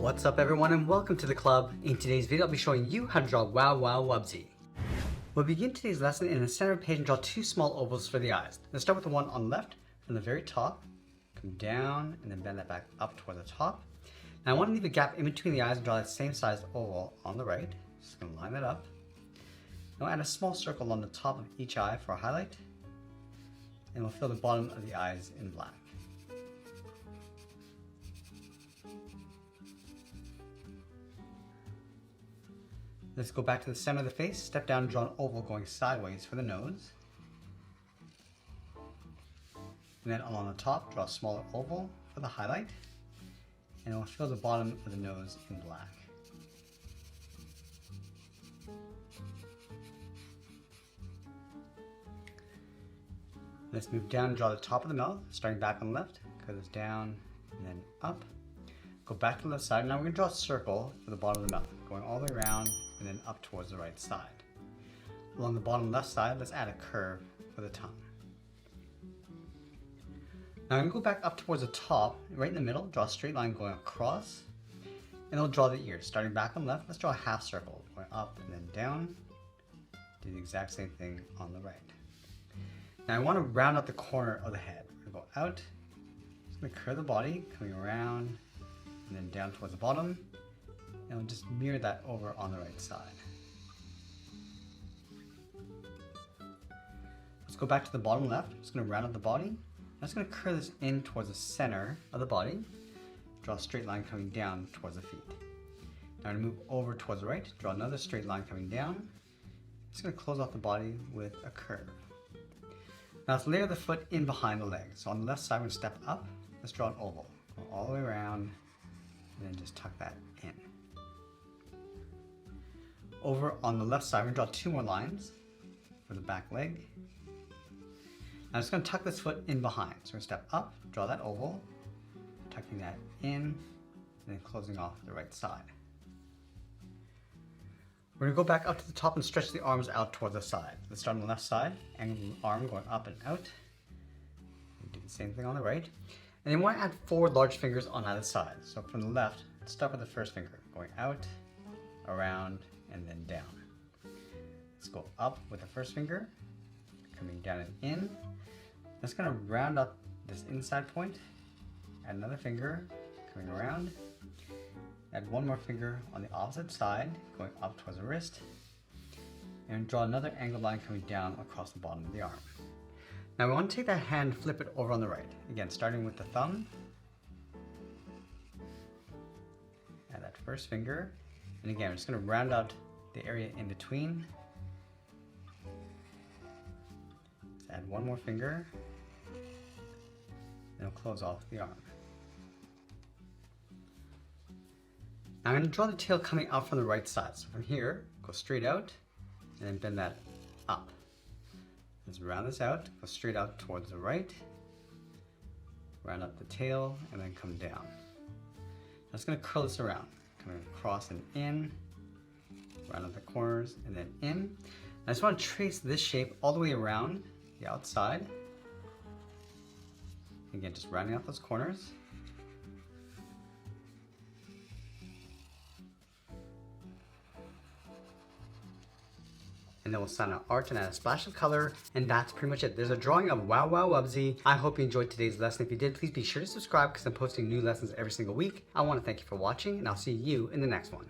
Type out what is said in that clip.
What's up everyone and welcome to the club. In today's video I'll be showing you how to draw Wow Wow Wubbzy. We'll begin today's lesson in the center page and draw two small ovals for the eyes. Let's start with the one on the left from the very top. Come down and then bend that back up toward the top. Now I want to leave a gap in between the eyes and draw that same size oval on the right. Just going to line that up. Now add a small circle on the top of each eye for a highlight. And we'll fill the bottom of the eyes in black. Let's go back to the center of the face, step down and draw an oval going sideways for the nose. And then along the top, draw a smaller oval for the highlight. And we'll fill the bottom of the nose in black. Let's move down and draw the top of the mouth, starting back on the left. Cut this down and then up. Go back to the left side. Now we're going to draw a circle for the bottom of the mouth, going all the way around and then up towards the right side. Along the bottom left side, let's add a curve for the tongue. Now I'm going to go back up towards the top, right in the middle, draw a straight line going across, and then we'll draw the ears. Starting back on the left, let's draw a half circle, going up and then down. Do the exact same thing on the right. Now I want to round out the corner of the head. We're going to go out, just going to curve the body, coming around, and then down towards the bottom, and we'll just mirror that over on the right side. Let's go back to the bottom left. I'm just going to round out the body. I'm just going to curve this in towards the center of the body. Draw a straight line coming down towards the feet. Now I'm going to move over towards the right, draw another straight line coming down. Just going to close off the body with a curve. Now let's layer the foot in behind the leg. So on the left side, we're going to step up. Let's draw an oval. Go all the way around, and then just tuck that in. Over on the left side, we're going to draw two more lines for the back leg. Now I'm just going to tuck this foot in behind. So we're going to step up, draw that oval, tucking that in, and then closing off the right side. We're going to go back up to the top and stretch the arms out toward the side. Let's start on the left side, angle the arm going up and out. And do the same thing on the right. And then we want to add 4 large fingers on either side. So from the left, let's start with the first finger, going out, around, and then down. Let's go up with the first finger, coming down and in. That's going to round up this inside point. Add another finger, coming around. Add one more finger on the opposite side, going up towards the wrist. And draw another angled line coming down across the bottom of the arm. Now we want to take that hand and flip it over on the right. Again, starting with the thumb. Add that first finger. And again, we're just going to round out the area in between. Let's add one more finger. And we'll close off the arm. Now I'm going to draw the tail coming out from the right side. So from here, go straight out and then bend that up. Let's round this out, go straight out towards the right, round up the tail, and then come down. I'm just going to curl this around, coming across and in, round up the corners, and then in. I just want to trace this shape all the way around the outside. Again, just rounding out those corners. And then we'll sign our art and add a splash of color, and that's pretty much it. There's a drawing of Wow Wow Wubbzy. I hope you enjoyed today's lesson. If you did, please be sure to subscribe because I'm posting new lessons every single week. I want to thank you for watching, and I'll see you in the next one.